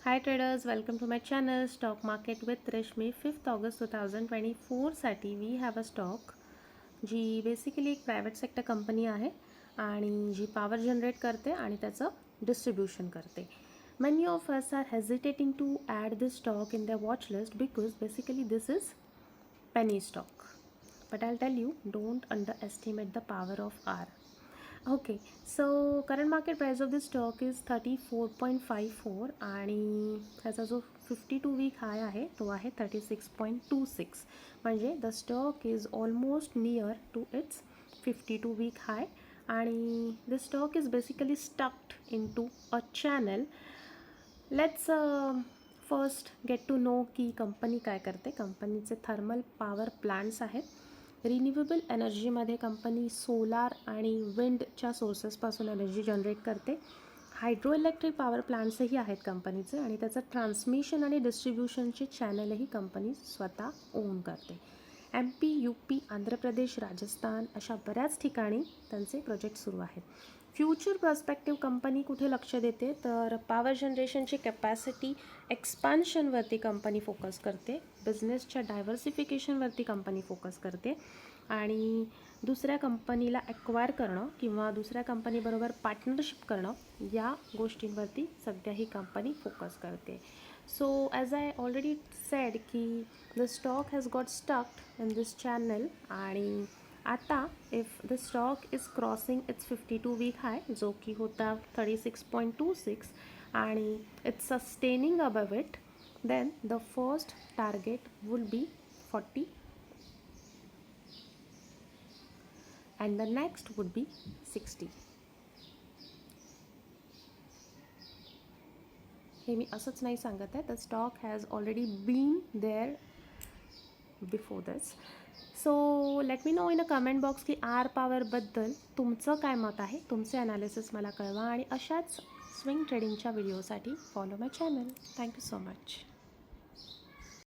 Hi traders, welcome to my channel Stock Market with Rashmi. 5th August 2024 साठी we have a stock जी basically एक private sector company आहे आणि जी power generate करते आणि त्याचं डिस्ट्रीब्यूशन करते. Many of us are hesitating to add this stock in their watch list because basically this is penny stock. But I'll tell you, don't underestimate the power of R. Okay, so current market price of this stock is 34.54 आणि त्याचा जो 52 week हाय आहे तो आहे 36.26. म्हणजे the stock is almost near to its 52 week high आणि the stock is basically stucked in to a channel. Let's first get to know की company काय करते. कंपनीचे थर्मल पॉवर प्लांट्स आहेत. रिन्युएबल एनर्जीमध्ये कंपनी सोलार आणि विंडच्या सोर्सेसपासून एनर्जी जनरेट करते. हायड्रो इलेक्ट्रिक पॉवर प्लांट्सही आहेत कंपनीचे आणि त्याचं ट्रान्समिशन आणि डिस्ट्रीब्युशनचे चॅनलही कंपनी स्वतः ओन करते. MP, UP, आंध्र प्रदेश, राजस्थान अशा बऱ्याच ठिकाणी त्यांचे प्रोजेक्ट सुरू आहेत. फ्युचर पर्स्पेक्टिव्ह कंपनी कुठे लक्ष देते तर पॉवर जनरेशनची कॅपॅसिटी एक्सपान्शनवरती कंपनी फोकस करते. बिझनेसच्या डायव्हर्सिफिकेशनवरती कंपनी फोकस करते आणि दुसऱ्या कंपनीला ॲक्वायर करणं किंवा दुसऱ्या कंपनीबरोबर पार्टनरशिप करणं या गोष्टींवरती सध्या ही कंपनी फोकस करते. So as I already said की the stock has got stuck in this channel आणि आता if the stock is crossing its 52 week high जो की होता 36.26 आणि it's sustaining above it, then the first target will be 40 and the next would be 60. हे मी असंच नाही सांगत आहे. The stock has already been there before this. So let me know in a comment box की R पॉवरबद्दल तुमचं काय मत आहे. तुमचे ॲनालिसिस मला कळवा आणि अशाच स्विंग ट्रेडिंगच्या व्हिडिओसाठी फॉलो माय चॅनल. Thank you so much.